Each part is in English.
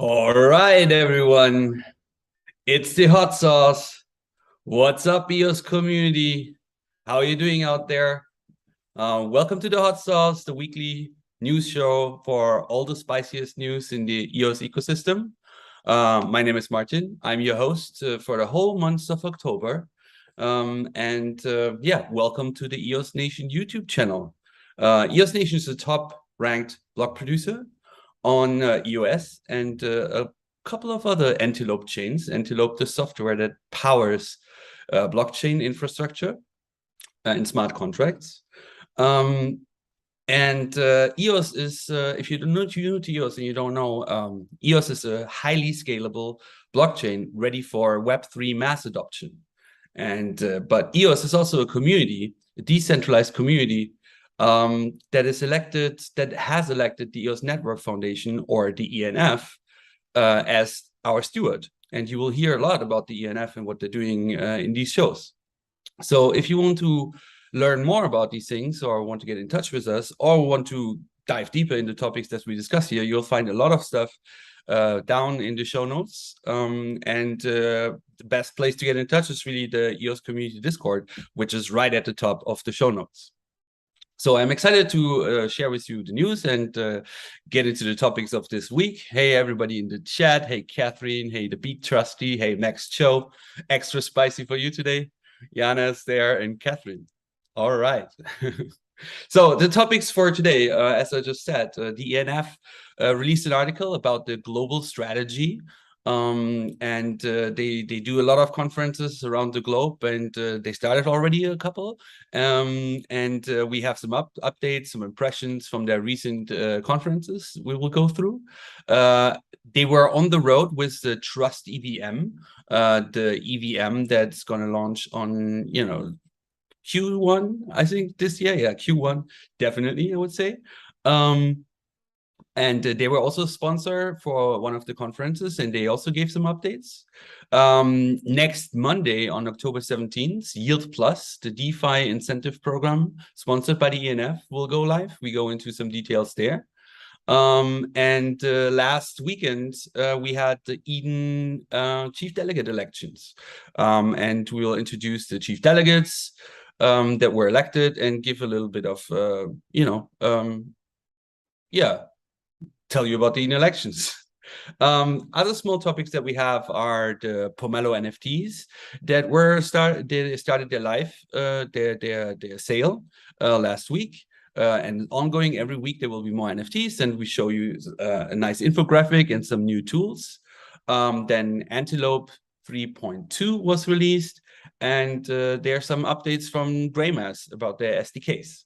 All right, everyone. It's the hot sauce. What's up, EOS community? How are you doing out there? Welcome to the hot sauce, the weekly news show for all the spiciest news in the EOS ecosystem. My name is Martin. I'm your host for the whole month of October. Welcome to the EOS Nation YouTube channel. EOS Nation is the top ranked block producer on EOS and a couple of other Antelope chains. Antelope, the software that powers blockchain infrastructure and smart contracts. EOS is, if you're new to EOS and you don't know, EOS is a highly scalable blockchain ready for Web3 mass adoption. But EOS is also a community, a decentralized community that has elected the EOS Network Foundation, or the ENF, as our steward. And you will hear a lot about the ENF and what they're doing in these shows. So if you want to learn more about these things, or want to get in touch with us, or want to dive deeper into topics that we discuss here, you'll find a lot of stuff down in the show notes. The best place to get in touch is really the EOS community Discord, which is right at the top of the show notes. So I'm excited to share with you the news and get into the topics of this week. Hey, everybody in the chat. Hey, Catherine. Hey, the Beat Trusty. Hey, Max Cho. Extra spicy for you today. Jana's there and Catherine. All right. So the topics for today, as I just said, the ENF released an article about the global strategy. They do a lot of conferences around the globe, and they started already a couple. We have some updates, some impressions from their recent conferences we will go through. They were on the road with the Trust EVM, the EVM that's going to launch on, Q1, I think this year. Yeah, Q1, definitely, I would say. They were also a sponsor for one of the conferences, and they also gave some updates. Next Monday, on October 17th, Yield Plus, the DeFi incentive program sponsored by the ENF, will go live. We go into some details there. Last weekend, we had the Eden chief delegate elections. And we will introduce the chief delegates that were elected and give a little bit of, tell you about the elections. Other small topics that we have are the Pomelo NFTs that started their live, their sale last week. And ongoing every week, there will be more NFTs, and we show you a nice infographic and some new tools. Then Antelope 3.2 was released, and there are some updates from Greymass about their SDKs.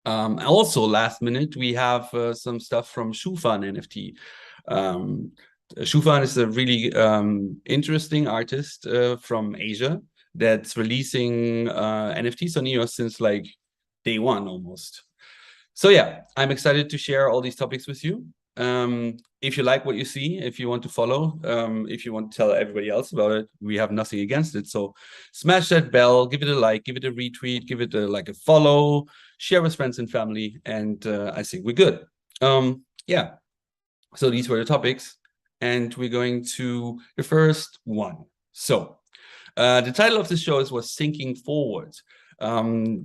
Also, last minute, we have some stuff from ShuFan NFT. ShuFan is a really interesting artist from Asia that's releasing NFTs on EOS since like day one almost. So yeah, I'm excited to share all these topics with you. If you like what you see, if you want to follow, if you want to tell everybody else about it, we have nothing against it. So smash that bell, give it a like, give it a retweet, give it a follow, share with friends and family, and I think we're good. Yeah, so these were the topics, and we're going to the first one. So the title of this show was Thinking Forward. The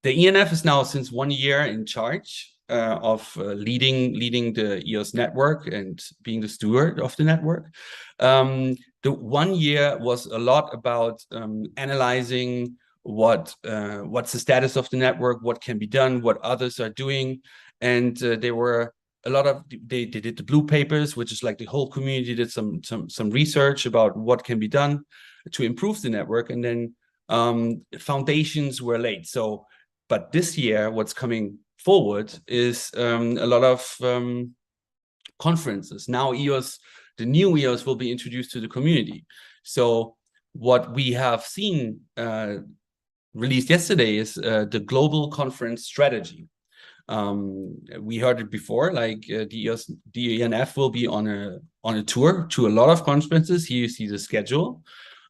ENF is now since 1 year in charge of leading the EOS network and being the steward of the network. The 1 year was a lot about analyzing what's the status of the network, what can be done, what others are doing, and there were a lot of they did the blue papers, which is like the whole community did some research about what can be done to improve the network, and then foundations were laid. So, but this year, what's coming forward is a lot of conferences. Now EOS, the new EOS, will be introduced to the community. So what we have seen released yesterday is the global conference strategy. We heard it before, like the ENF will be on a tour to a lot of conferences. Here you see the schedule.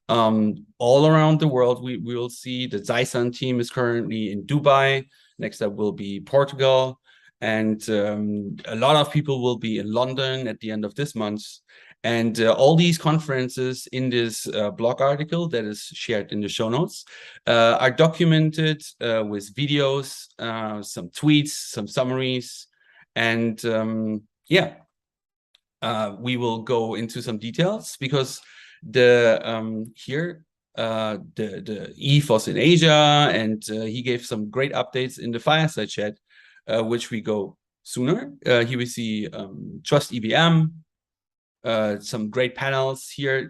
All around the world, we will see the Zysan team is currently in Dubai. Next up will be Portugal. And a lot of people will be in London at the end of this month. And all these conferences in this blog article that is shared in the show notes are documented with videos, some tweets, some summaries, and yeah, we will go into some details because the here the Yves was in Asia, and he gave some great updates in the fireside chat, which we go sooner. Here we see Trust EVM, some great panels here.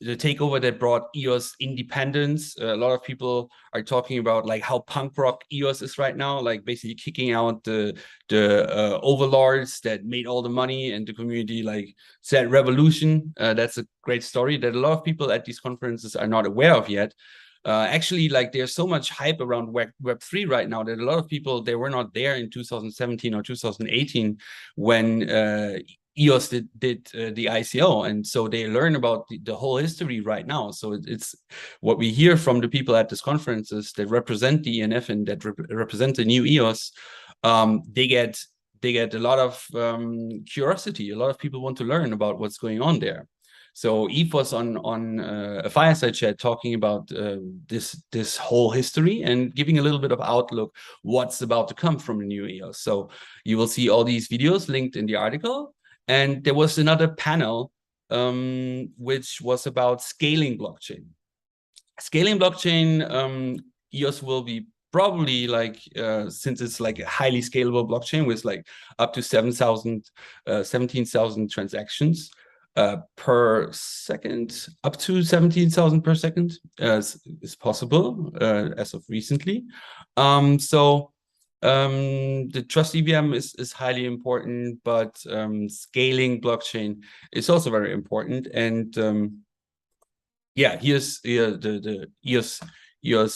The takeover that brought EOS independence. A lot of people are talking about like how punk rock EOS is right now, like basically kicking out the overlords that made all the money, and the community like said revolution. That's a great story that a lot of people at these conferences are not aware of yet. Actually, like there's so much hype around Web3 right now that a lot of people, they were not there in 2017 or 2018 when EOS did the ICO, and so they learn about the whole history right now. So it's what we hear from the people at these conferences that represent the ENF and that represent the new EOS. They get a lot of curiosity. A lot of people want to learn about what's going on there. So Yves was on a fireside chat talking about this whole history and giving a little bit of outlook what's about to come from the new EOS. So you will see all these videos linked in the article. And there was another panel which was about scaling blockchain. Scaling blockchain, EOS will be probably like, since it's like a highly scalable blockchain with like up to 17,000 transactions per second, up to 17,000 per second is possible as of recently. The trust EVM is highly important, but scaling blockchain is also very important. And yeah, here's the EOS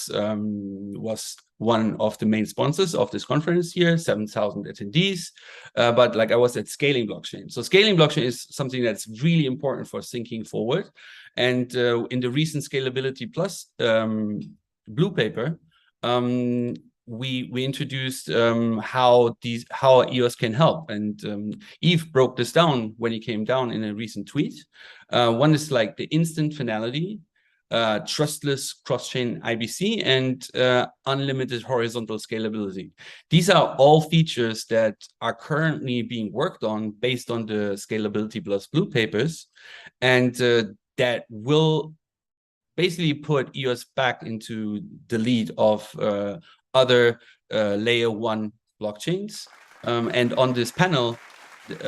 was one of the main sponsors of this conference here, 7,000 attendees. But like I was at scaling blockchain. So scaling blockchain is something that's really important for thinking forward. And in the recent Scalability Plus blue paper, we introduced how EOS can help, and Yves broke this down when he came down in a recent tweet. One is like the instant finality, trustless cross-chain IBC, and unlimited horizontal scalability. These are all features that are currently being worked on based on the Scalability Plus blue papers, and that will basically put EOS back into the lead of other layer 1 blockchains. And on this panel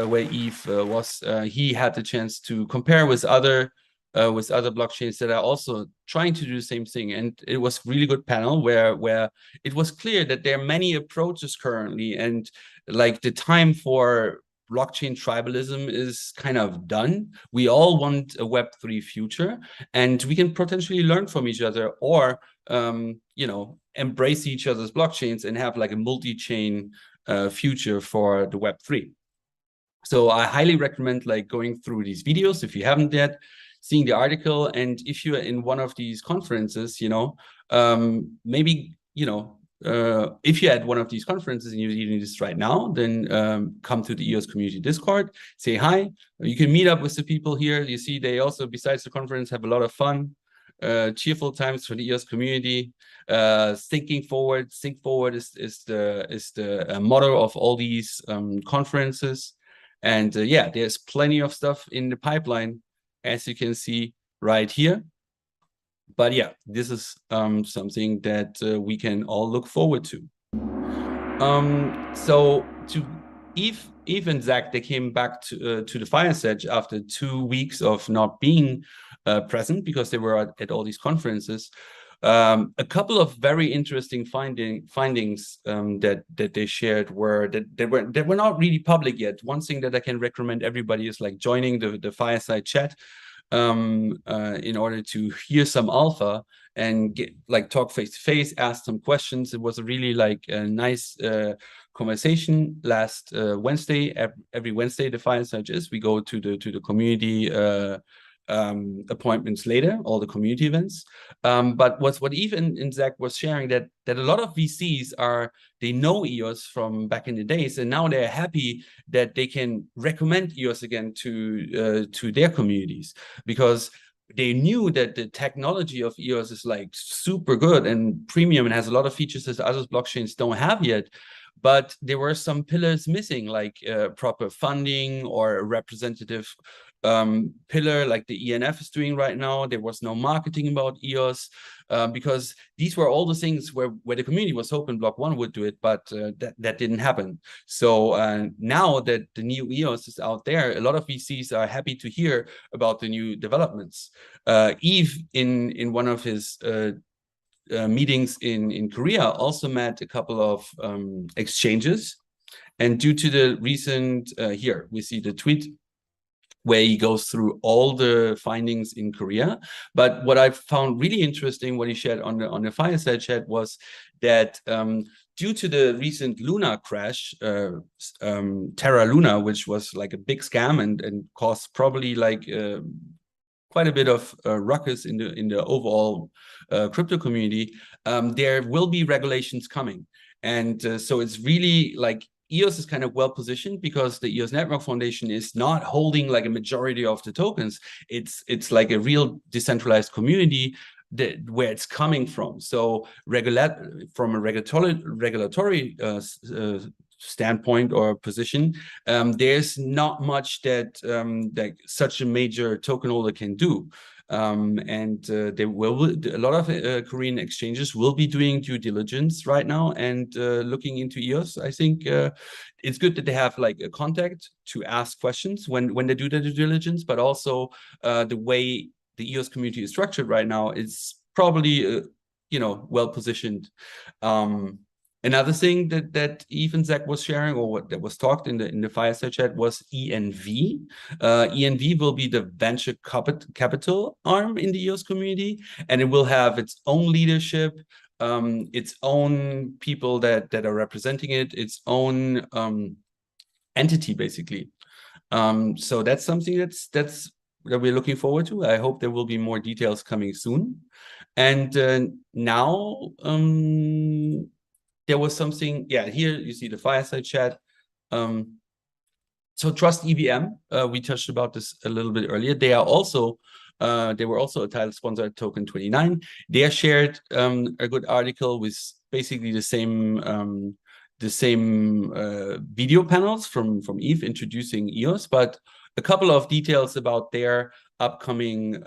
where Yves was, he had the chance to compare with other blockchains that are also trying to do the same thing. And it was a really good panel where it was clear that there are many approaches currently, and like the time for blockchain tribalism is kind of done. We all want a Web3 future, and we can potentially learn from each other, or you know, embrace each other's blockchains and have like a multi-chain future for the Web3. So I highly recommend like going through these videos if you haven't yet, seeing the article. And if you're in one of these conferences, you know, maybe, you know, if you're at one of these conferences and you're reading this right now, then come to the EOS community Discord, say hi. You can meet up with the people here. You see, they also, besides the conference, have a lot of fun. Cheerful times for the EOS community. Think forward is the motto of all these conferences. And yeah, there's plenty of stuff in the pipeline, as you can see right here. But yeah, this is something that we can all look forward to. So to Yves and Zach, they came back to the fireside after 2 weeks of not being present because they were at all these conferences. A couple of very interesting findings that they shared were that were not really public yet. One thing that I can recommend everybody is like joining the fireside chat in order to hear some alpha and get like talk face to face, ask some questions. It was a really like a nice conversation last Wednesday. Every Wednesday the fireside is we go to the community appointments later, all the community events. But what Yves and Zach was sharing, that a lot of VCs they know EOS from back in the days, and now they're happy that they can recommend EOS again to their communities, because they knew that the technology of EOS is like super good and premium and has a lot of features that other blockchains don't have yet. But there were some pillars missing, like proper funding or a representative pillar like the ENF is doing right now. There was no marketing about EOS, because these were all the things where the community was hoping Block One would do it, but that didn't happen. So now that the new EOS is out there, a lot of VCs are happy to hear about the new developments. Yves, in one of his meetings in Korea, also met a couple of exchanges, and due to the recent here we see the tweet where he goes through all the findings in Korea. But what I found really interesting, what he shared on the fireside chat, was that due to the recent Luna crash, Terra Luna, which was like a big scam and caused probably like quite a bit of ruckus in the overall crypto community, there will be regulations coming. And so it's really like EOS is kind of well positioned, because the EOS Network Foundation is not holding like a majority of the tokens. It's like a real decentralized community where it's coming from. So from a regulatory standpoint or position, there's not much that such a major token holder can do. There will a lot of Korean exchanges will be doing due diligence right now and looking into EOS. I think it's good that they have like a contact to ask questions when they do the due diligence, but also the way the EOS community is structured right now is probably well positioned. Another thing that Yves and Zach was sharing, or what that was talked in the fireside chat, was ENV. ENV will be the venture capital arm in the EOS community, and it will have its own leadership, its own people that are representing it, its own entity, basically. So that's something that we're looking forward to. I hope there will be more details coming soon. And now there was something, here you see the fireside chat. So Trust EVM, we touched about this a little bit earlier. They were also a title sponsor at Token 29. They shared a good article with basically the same video panels from Yves introducing EOS, but a couple of details about their upcoming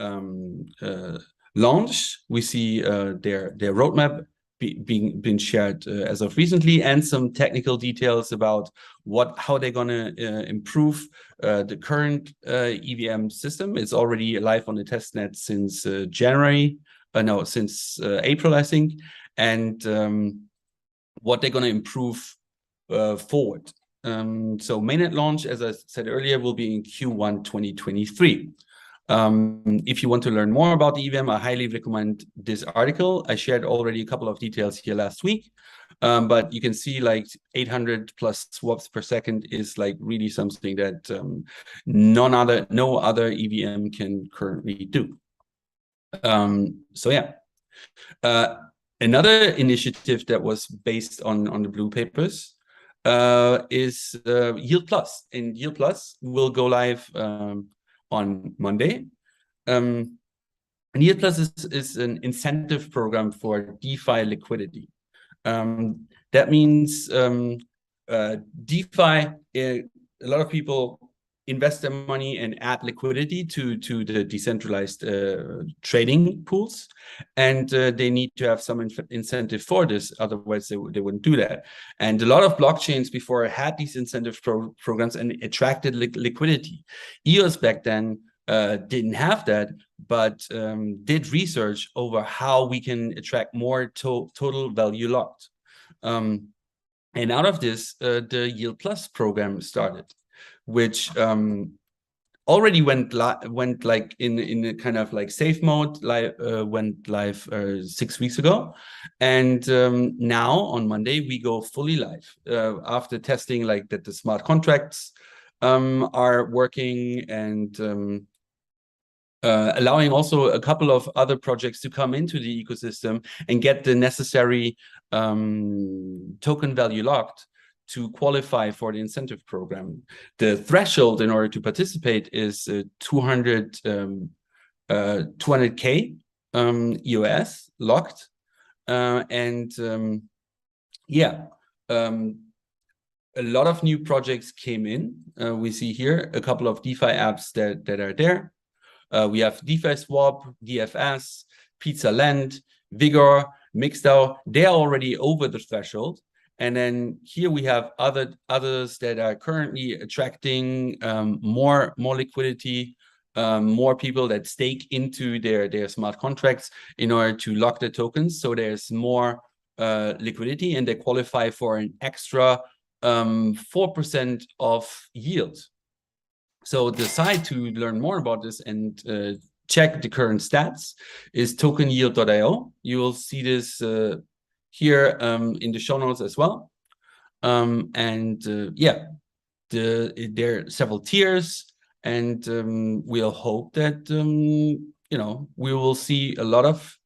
launch. We see their roadmap being shared as of recently, and some technical details about how they're gonna improve the current EVM system. It's already live on the testnet since since April, I think, and what they're gonna improve forward. So mainnet launch, as I said earlier, will be in Q1 2023. If you want to learn more about the EVM, I highly recommend this article. I shared already a couple of details here last week, but you can see like 800 plus swaps per second is like really something that no other EVM can currently do. So yeah. Another initiative that was based on the blue papers is Yield Plus, and Yield Plus will go live on Monday. Yield Plus is an incentive program for DeFi liquidity. That means DeFi, a lot of people invest their money and add liquidity to the decentralized trading pools, and they need to have some incentive for this, otherwise they wouldn't do that. And a lot of blockchains before had these incentive programs and attracted liquidity. EOS back then didn't have that, but did research over how we can attract more total value locked. And out of this, the Yield Plus program started, which already went like in a kind of like safe mode, went live 6 weeks ago, and now on Monday we go fully live after testing like that the smart contracts are working, and allowing also a couple of other projects to come into the ecosystem and get the necessary token value locked to qualify for the incentive program. The threshold in order to participate is 200K EOS locked. A lot of new projects came in. We see here a couple of DeFi apps that are there. We have DeFi Swap, DFS, Pizza Land, Vigor, Mixdao. They are already over the threshold. And then here we have others that are currently attracting more liquidity, more people that stake into their smart contracts in order to lock the tokens. So there's more liquidity, and they qualify for an extra 4% of yield. So the site to learn more about this and check the current stats is tokenyield.io. You will see this here in the show notes as well. There are several tiers, and we'll hope that we will see a lot of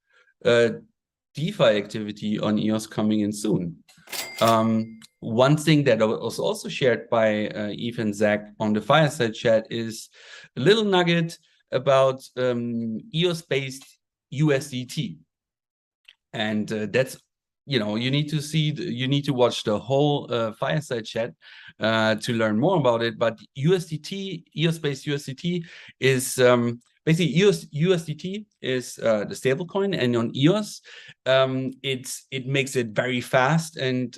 DeFi activity on EOS coming in soon. One thing that was also shared by Yves and Zacks on the Fireside chat is a little nugget about EOS-based USDT, and that's you need to watch the whole Fireside chat to learn more about it. But USDT, EOS-based USDT is basically USDT is the stablecoin, and on EOS, it makes it very fast and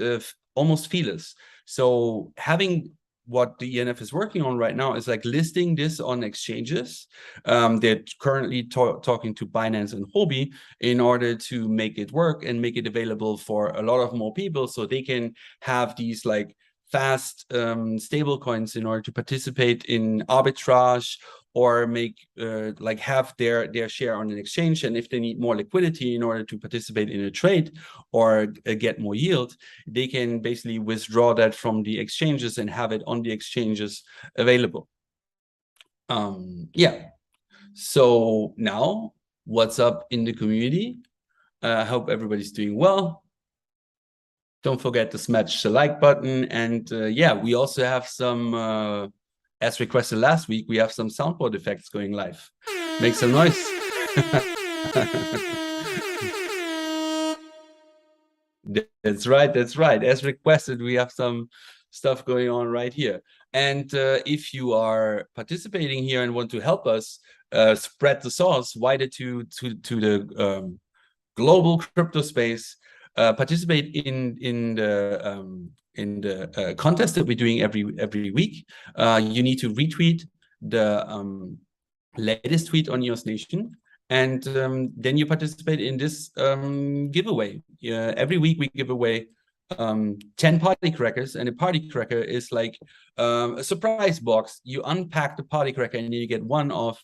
almost feeless. So having what the ENF is working on right now is like listing this on exchanges. They're currently talking to Binance and Huobi in order to make it work and make it available for a lot of more people, so they can have these like fast stable coins in order to participate in arbitrage or make have their share on an exchange. And if they need more liquidity in order to participate in a trade or get more yield, they can basically withdraw that from the exchanges and have it on the exchanges available. So now, what's up in the community? I hope everybody's doing well. Don't forget to smash the like button. And we also have some, as requested last week, we have some soundboard effects going live. Make some noise. That's right. As requested, we have some stuff going on right here. And if you are participating here and want to help us spread the sauce wider to the global crypto space, participate in the contest that we're doing every week. You need to retweet the latest tweet on EOS Nation, and then you participate in this giveaway. Every week we give away 10 party crackers, and a party cracker is like a surprise box. You unpack the party cracker and you get one of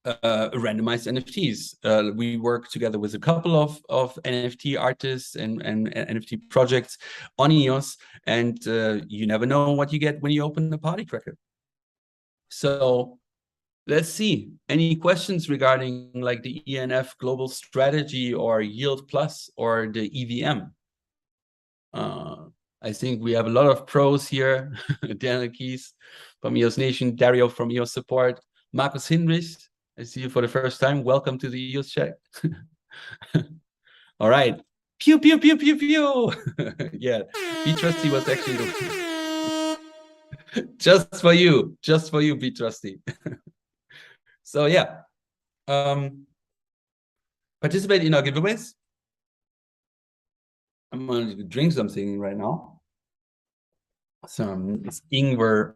randomized NFTs. We work together with a couple of NFT artists and NFT projects on EOS, and you never know what you get when you open the party cracker. So let's see. Any questions regarding like the ENF global strategy or Yield Plus or the EVM? I think we have a lot of pros here. Daniel Keys from EOS Nation, Dario from EOS Support, Markus Hinrich, I see you for the first time. Welcome to the EOS chat. All right. Pew, pew, pew, pew, pew. Yeah, Be Trusty was actually just for you, Be Trusty. So yeah, participate in our giveaways. I'm going to drink something right now. Some ingwer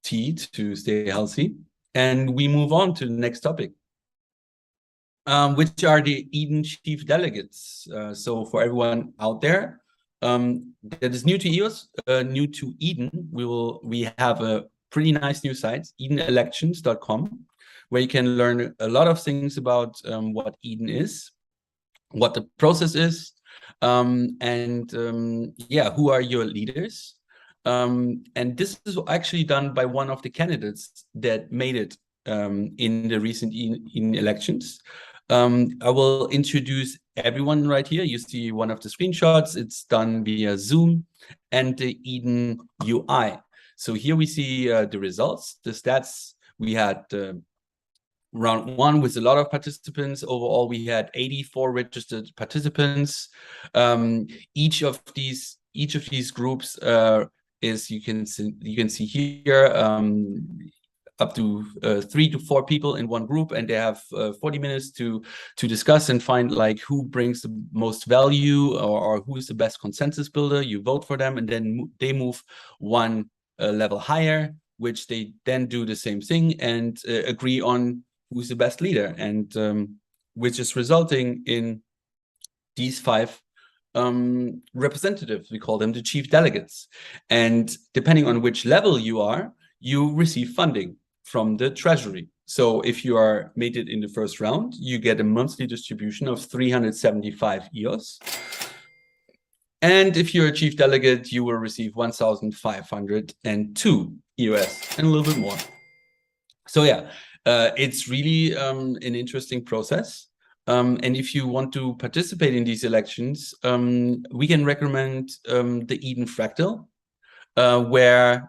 tea to stay healthy. And we move on to the next topic, which are the Eden Chief Delegates. So for everyone out there that is new to EOS, new to Eden, we have a pretty nice new site, edenelections.com, where you can learn a lot of things about what Eden is, what the process is, and who are your leaders. And this is actually done by one of the candidates that made it in the recent Eden elections. I will introduce everyone right here. You see one of the screenshots. It's done via Zoom and the Eden UI. So here we see the results, the stats. We had round one with a lot of participants. Overall, we had 84 registered participants. Each of these groups is, you can see here, up to 3 to 4 people in one group, and they have 40 minutes to discuss and find like who brings the most value, or who is the best consensus builder. You vote for them, and then they move one level higher, which they then do the same thing and agree on who's the best leader, and which is resulting in these 5 representatives. We call them the chief delegates, and depending on which level you are, you receive funding from the treasury. So if you are made it in the first round, you get a monthly distribution of 375 EOS. And if you're a chief delegate, you will receive 1,502 EOS and a little bit more. So yeah, it's really an interesting process. And if you want to participate in these elections, we can recommend the Eden Fractal,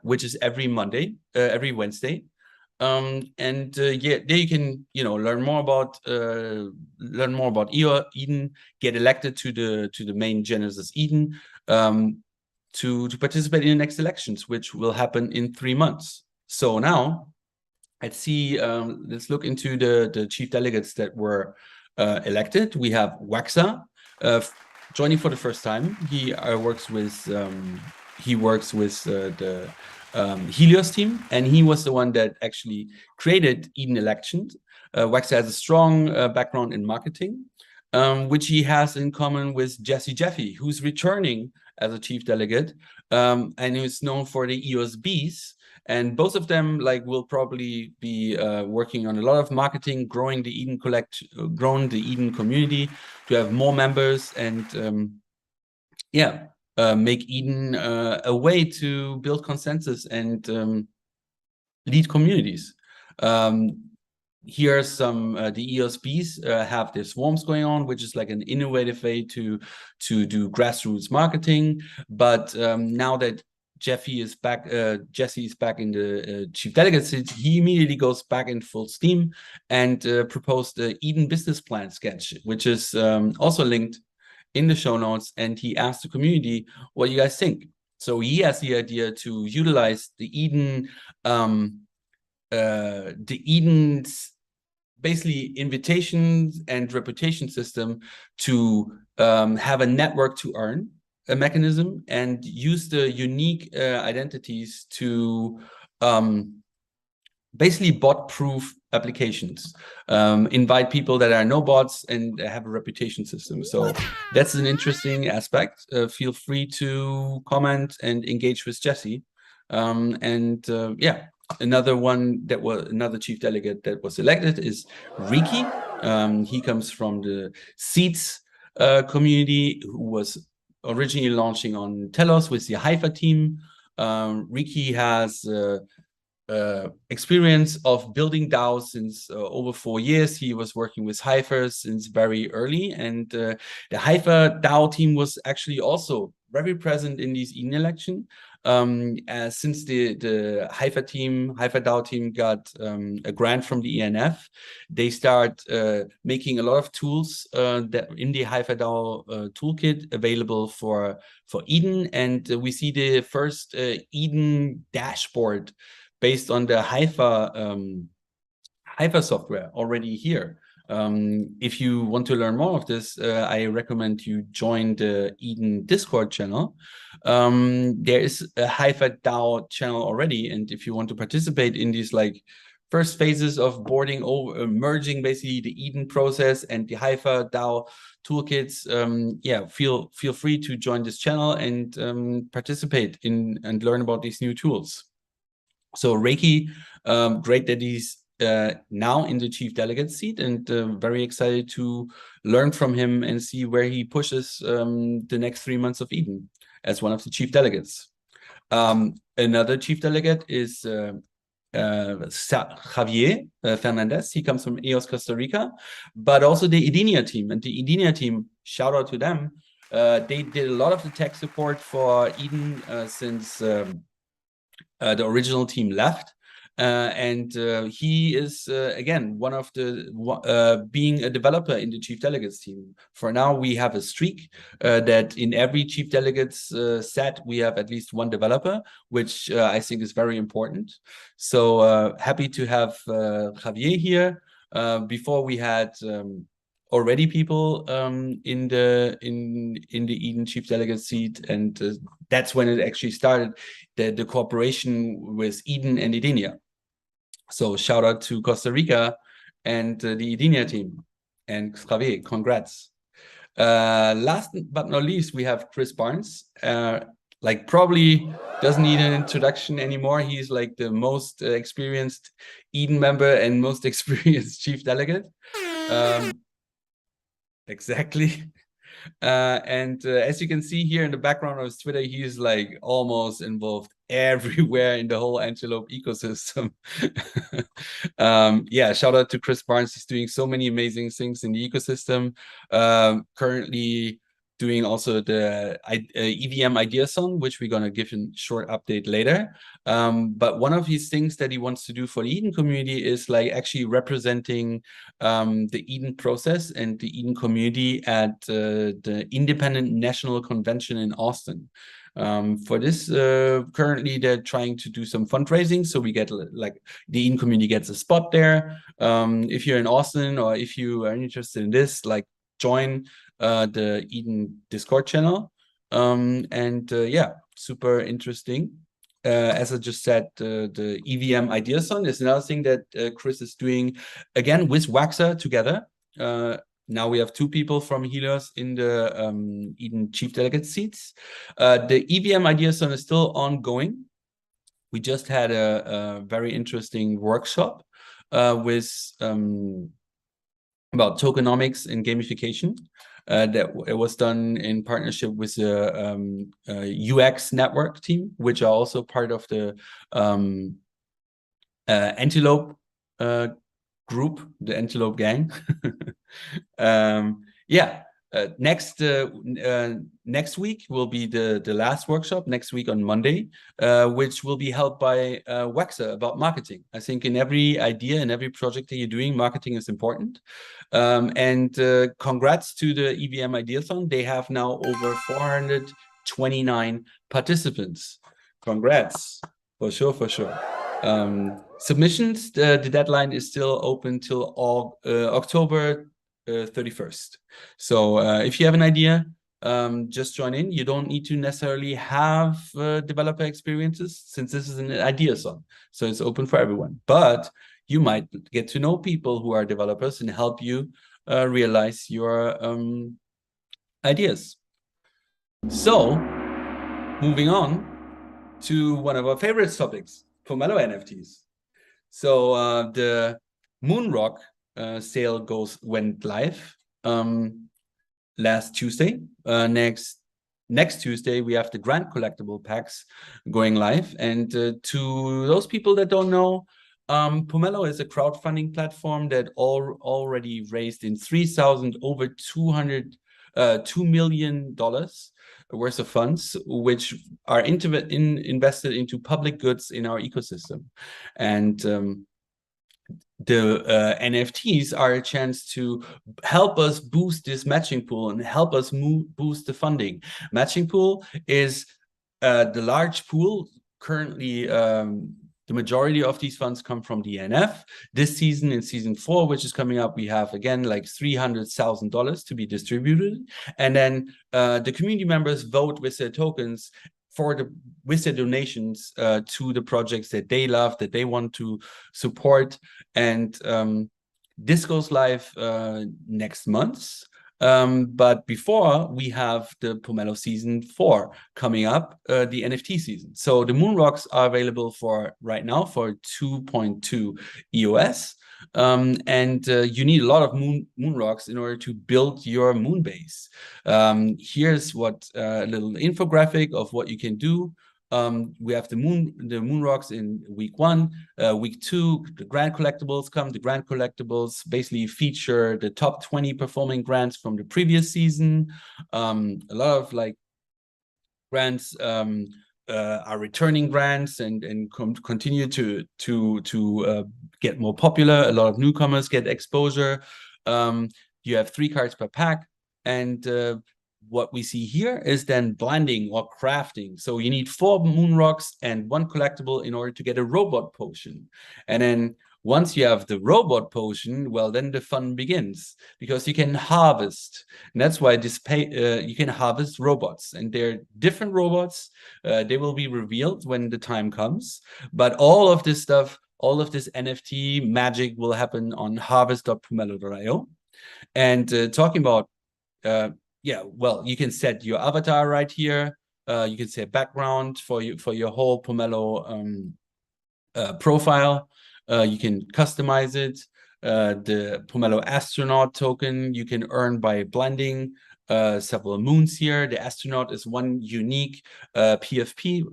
which is every Wednesday. Yeah, there you can, learn more about Eden, get elected to the main Genesis Eden, to participate in the next elections, which will happen in 3 months. So now let's look into the chief delegates that were elected. We have Waxa joining for the first time. He works with the Helios team, and he was the one that actually created Eden Elections. Waxa has a strong background in marketing, which he has in common with Jeffy, who's returning as a chief delegate, and who's known for the EOS bees. And both of them will probably be working on a lot of marketing, growing the Eden community to have more members, and make Eden a way to build consensus and lead communities. Here are some, the EOSBs have their swarms going on, which is like an innovative way to do grassroots marketing. But now that Jesse is back in the chief delegate seat, he immediately goes back in full steam and proposed the Eden business plan sketch, which is also linked in the show notes, and he asked the community, what do you guys think? So he has the idea to utilize the Eden's basically invitations and reputation system to have a network to earn a mechanism, and use the unique identities to basically bot-proof applications, invite people that are no bots and have a reputation system. So that's an interesting aspect. Feel free to comment and engage with Jesse. Yeah, another chief delegate that was elected is Riki. He comes from the Seeds community, who was originally launching on Telos with the Haifa team. Riki has experience of building DAOs since over 4 years. He was working with Haifa since very early, and the Haifa DAO team was actually also very present in these Eden election. Since the Haifa DAO team got a grant from the ENF, they start making a lot of tools that in the Haifa DAO toolkit available for Eden, and we see the first Eden dashboard based on the Haifa software already here. If you want to learn more of this, I recommend you join the Eden Discord channel. There is a Haifa DAO channel already, and if you want to participate in these first phases of merging basically the Eden process and the Haifa DAO toolkits, yeah, feel free to join this channel and participate in and learn about these new tools. So Reiki, great that he's now in the chief delegate seat, and very excited to learn from him and see where he pushes the next 3 months of Eden as one of the chief delegates. Another chief delegate is Javier Fernandez. He comes from EOS Costa Rica, but also the Idenia team. And the Idenia team, shout out to them. They did a lot of the tech support for Eden since the original team left. And he is, again, one of the, being a developer in the Chief Delegates team. For now, we have a streak that in every Chief Delegates set, we have at least one developer, which I think is very important. So happy to have Javier here. Before we had already people in the Eden Chief Delegate seat, and that's when it actually started, the cooperation with Eden and Idenia. So shout out to Costa Rica and the Idenia team, and Javier, congrats. Last but not least, we have Chris Barnes. Like, probably doesn't need an introduction anymore. He's like the most experienced Eden member and most experienced Chief Delegate. Exactly. And as you can see here in the background of his Twitter, he's like almost involved everywhere in the whole Antelope ecosystem. Yeah, shout out to Chris Barnes. He's doing so many amazing things in the ecosystem. Currently doing also the EVM Ideathon, which we're going to give a short update later. But one of his things that he wants to do for the Eden community is like actually representing the Eden process and the Eden community at the Independent National Convention in Austin. For this, currently they're trying to do some fundraising, so we get like the Eden community gets a spot there. If you're in Austin or if you are interested in this, like join the Eden Discord channel. Yeah, super interesting. As I just said, the EVM Ideathon is another thing that Chris is doing, again, with Waxer together. Now we have 2 people from Helios in the Eden Chief Delegate seats. The EVM Ideathon is still ongoing. We just had a very interesting workshop with about tokenomics and gamification. That it was done in partnership with the UX Network team, which are also part of the Antelope group, the Antelope gang. Yeah. Next week will be the last workshop, next week on Monday, which will be held by Waxer about marketing. I think in every idea, in every project that you're doing, marketing is important. And congrats to the EVM Ideathon. They have now over 429 participants. Congrats, for sure, for sure. Submissions, the deadline is still open till October 31st. So if you have an idea, just join in. You don't need to necessarily have developer experiences, since this is an ideathon, so it's open for everyone. But you might get to know people who are developers and help you realize your ideas. So moving on to one of our favorite topics, Pomelo NFTs. So the Moonrock sale went live last Tuesday. Next Tuesday we have the Grand Collectible packs going live. And to those people that don't know, Pomelo is a crowdfunding platform that already raised in 3,000 over $2 million worth of funds, which are invested into public goods in our ecosystem. And the NFTs are a chance to help us boost this matching pool and help us boost the funding. Matching pool is the large pool. Currently, the majority of these funds come from the ENF. This season, in season 4, which is coming up, we have again like $300,000 to be distributed. And then the community members vote with their tokens with their donations to the projects that they love, that they want to support. And this goes live next month. But before, we have the Pomelo season 4 coming up, the NFT season. So the Moonrocks are available for right now for 2.2 EOS. And you need a lot of Moonrocks in order to build your moon base. Here's what a little infographic of what you can do. We have the moon rocks in week 1. Week 2, the grand collectibles come. The grand collectibles basically feature the top 20 performing grants from the previous season. A lot of like grants are returning grants and continue to get more popular. A lot of newcomers get exposure. You have 3 cards per pack, and what we see here is then blending or crafting. So you need 4 moon rocks and 1 collectible in order to get a robot potion. And then once you have the robot potion, well, then the fun begins, because you can harvest. And that's why you can harvest robots, and they're different robots. They will be revealed when the time comes. But all of this stuff, all of this NFT magic will happen on harvest.pomelo.io. And talking about yeah, well, you can set your avatar right here. You can set background for your whole Pomelo profile. You can customize it. The Pomelo astronaut token you can earn by blending several moons here. The astronaut is one unique PFP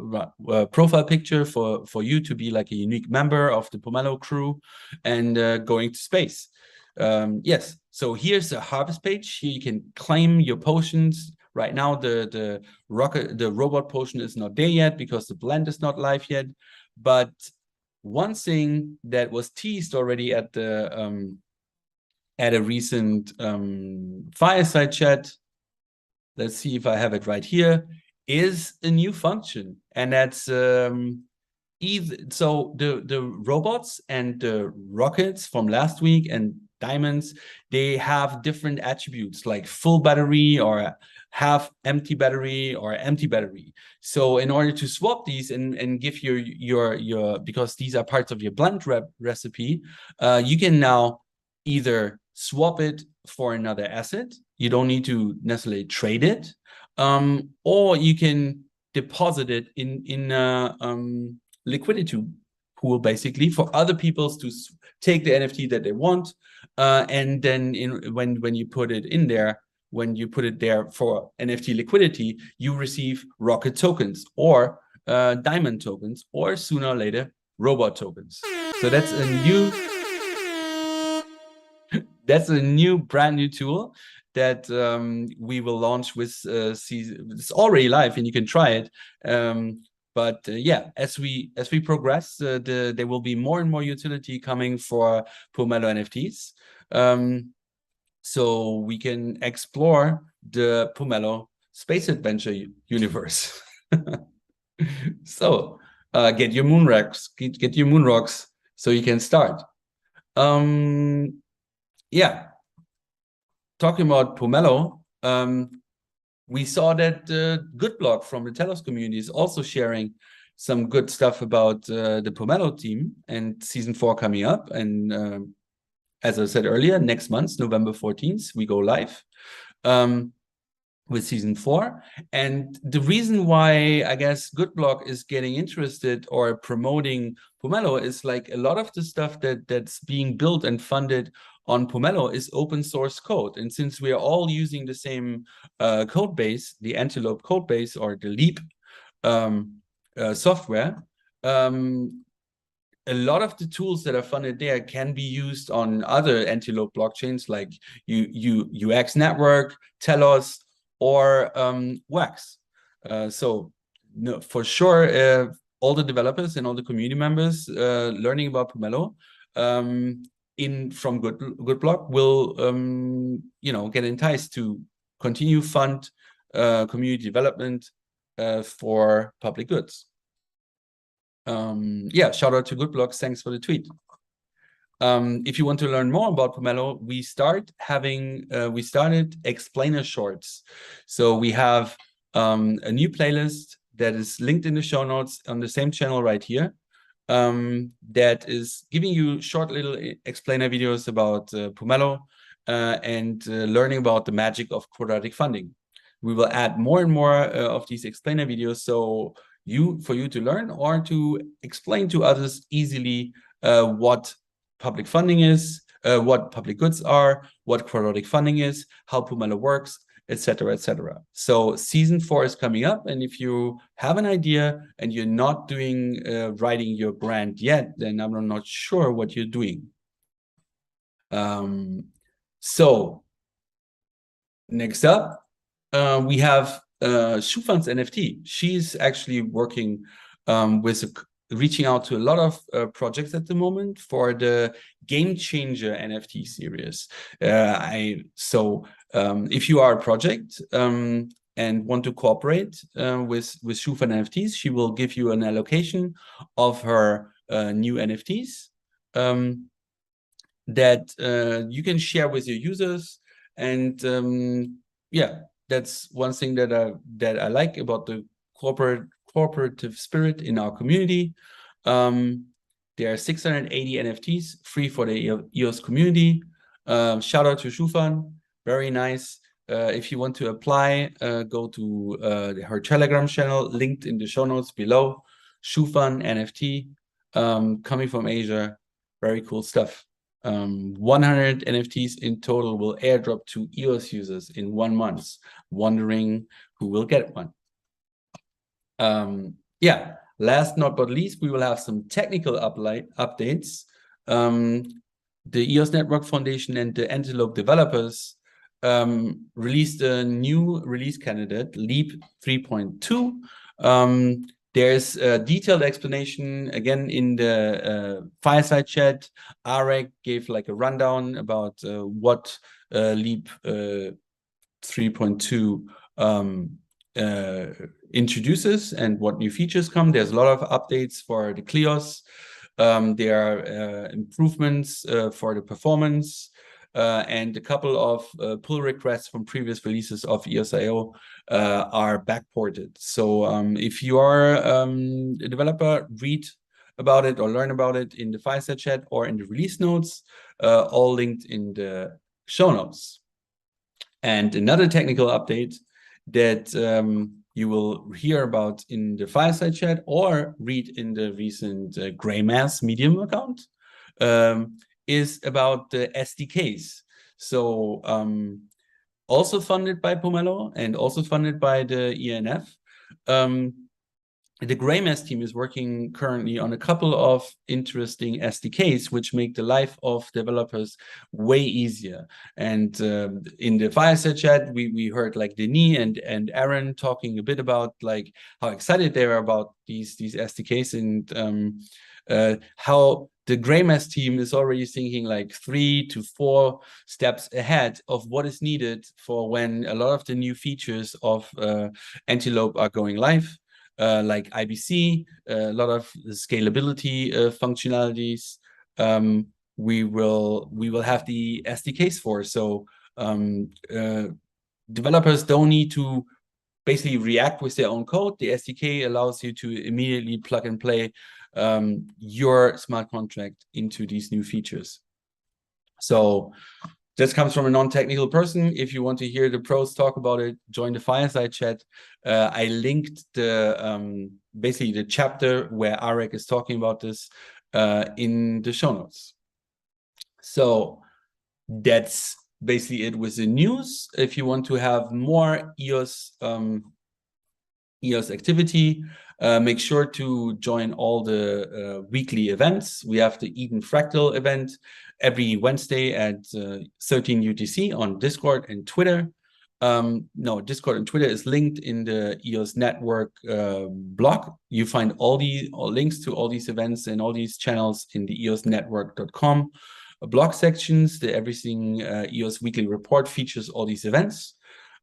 profile picture for you to be like a unique member of the Pomelo crew and going to space. Yes, so here's the harvest page. Here you can claim your potions. Right now, the robot potion is not there yet because the blend is not live yet. But one thing that was teased already at the at a recent fireside chat, let's see if I have it right here, is a new function, and that's so the robots and the rockets from last week and diamonds, they have different attributes like full battery or half empty battery or empty battery. So in order to swap these and give your because these are parts of your blend recipe, you can now either swap it for another asset. You don't need to necessarily trade it, or you can deposit it in liquidity pool, basically, for other people to take the NFT that they want, and then when you put it in there, when you put it there for NFT liquidity, you receive rocket tokens or diamond tokens, or sooner or later robot tokens. So that's a new brand new tool that we will launch with season. It's already live and you can try it. But yeah, as we progress, there will be more and more utility coming for Pomelo NFTs, so we can explore the Pomelo space adventure universe. So get your moon rocks, get your moon rocks, so you can start. Yeah, talking about Pomelo. We saw that Good Block from the Telos community is also sharing some good stuff about the Pomelo team and season 4 coming up. And as I said earlier, next month, November 14th, we go live with season 4. And the reason why I guess Good Block is getting interested or promoting Pomelo is like a lot of the stuff that's being built and funded on Pomelo is open source code. And since we are all using the same code base, the Antelope code base or the Leap software, a lot of the tools that are funded there can be used on other Antelope blockchains like EOS Network, Telos, or Wax. So no, for sure, all the developers and all the community members learning about Pomelo from Good Block will get enticed to continue fund community development for public goods. Yeah, shout out to Good Block. Thanks for the tweet. If you want to learn more about Pomelo, we started explainer shorts. So we have a new playlist that is linked in the show notes on the same channel right here. That is giving you short little explainer videos about Pomelo and learning about the magic of quadratic funding. We will add more and more of these explainer videos so for you to learn or to explain to others easily what public funding is, what public goods are, what quadratic funding is, how Pomelo works, etc., etc. So season 4 is coming up, and if you have an idea and you're not doing writing your brand yet, then I'm not sure what you're doing. So next up, we have ShuFan's NFT. She's actually working with reaching out to a lot of projects at the moment for the Game Changer NFT series. If you are a project and want to cooperate with ShuFan NFTs, she will give you an allocation of her new NFTs that you can share with your users. And yeah, that's one thing that I like about the cooperative spirit in our community. There are 680 NFTs free for the EOS community. Shout out to ShuFan, very nice. If you want to apply, go to her Telegram channel, linked in the show notes below. ShuFan NFT, coming from Asia, very cool stuff. 100 NFTs in total will airdrop to EOS users in 1 month. Wondering who will get one. Yeah, last not but least, we will have some technical updates. The EOS Network Foundation and the Antelope developers released a new release candidate, Leap 3.2. There's a detailed explanation again in the fireside chat. Arek gave like a rundown about what Leap 3.2 introduces and what new features come. There's a lot of updates for the Kleos. There are improvements for the performance. And a couple of pull requests from previous releases of EOS.io are backported. So if you are a developer, read about it or learn about it in the fireside chat or in the release notes, all linked in the show notes. And another technical update that you will hear about in the fireside chat or read in the recent Greymass Medium account is about the SDKs. So also funded by Pomelo and also funded by the ENF. The Greymass team is working currently on a couple of interesting SDKs, which make the life of developers way easier. And in the fireside chat, we heard like Denis and Aaron talking a bit about like how excited they are about these SDKs and how the Greymass team is already thinking like 3 to 4 steps ahead of what is needed for when a lot of the new features of Antelope are going live. Like IBC, a lot of scalability functionalities. We will have the SDKs for. So developers don't need to basically react with their own code. The SDK allows you to immediately plug and play your smart contract into these new features. So this comes from a non-technical person. If you want to hear the pros talk about it, join the fireside chat. I linked the basically the chapter where Arek is talking about this in the show notes. So that's basically it with the news. If you want to have more EOS activity, make sure to join all the weekly events. We have the Eden Fractal event every Wednesday at 13 UTC on Discord and Twitter. No, Discord and Twitter is linked in the EOS Network blog. You find all links to all these events and all these channels in the eosnetwork.com blog sections. The Everything EOS Weekly Report features all these events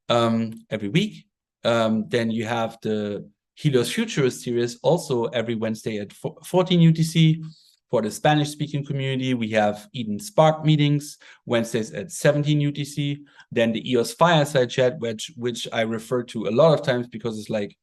every week. Then you have the Helios Futurist series also every Wednesday at 14 UTC. For the Spanish-speaking community, we have Eden Spark meetings, Wednesdays at 17 UTC. Then the EOS Fireside Chat, which I refer to a lot of times because it's like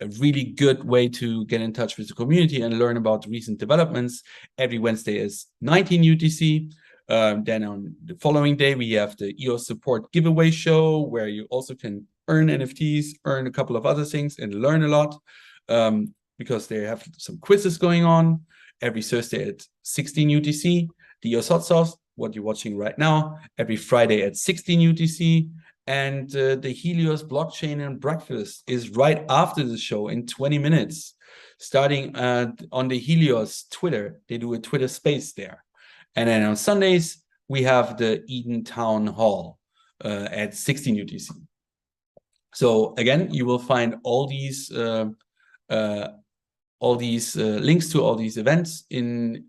a really good way to get in touch with the community and learn about recent developments. Every Wednesday is 19 UTC. Then on the following day, we have the EOS Support Giveaway Show, where you also can earn NFTs, earn a couple of other things, and learn a lot because they have some quizzes going on. Every Thursday at 16 UTC, the EOS Hot Sauce, what you're watching right now, every Friday at 16 UTC, And the Helios blockchain and breakfast is right after the show in 20 minutes, starting on the Helios Twitter. They do a Twitter space there. And then on Sundays, we have the Eden Town Hall at 16 UTC. So again, you will find all these links to all these events in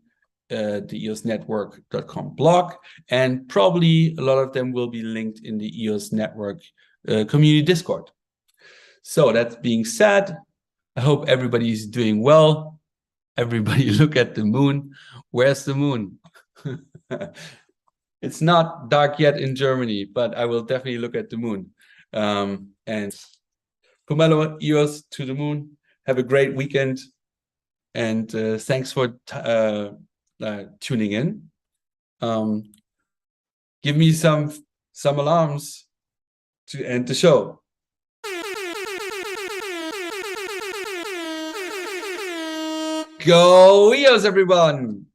the EOSnetwork.com blog, and probably a lot of them will be linked in the EOS Network community Discord. So that being said, I hope everybody is doing well. Everybody look at the moon. Where's the moon? It's not dark yet in Germany, but I will definitely look at the moon. And Pomelo, EOS to the moon. Have a great weekend. And thanks for tuning in. Give me some alarms to end the show. Go EOS, everyone!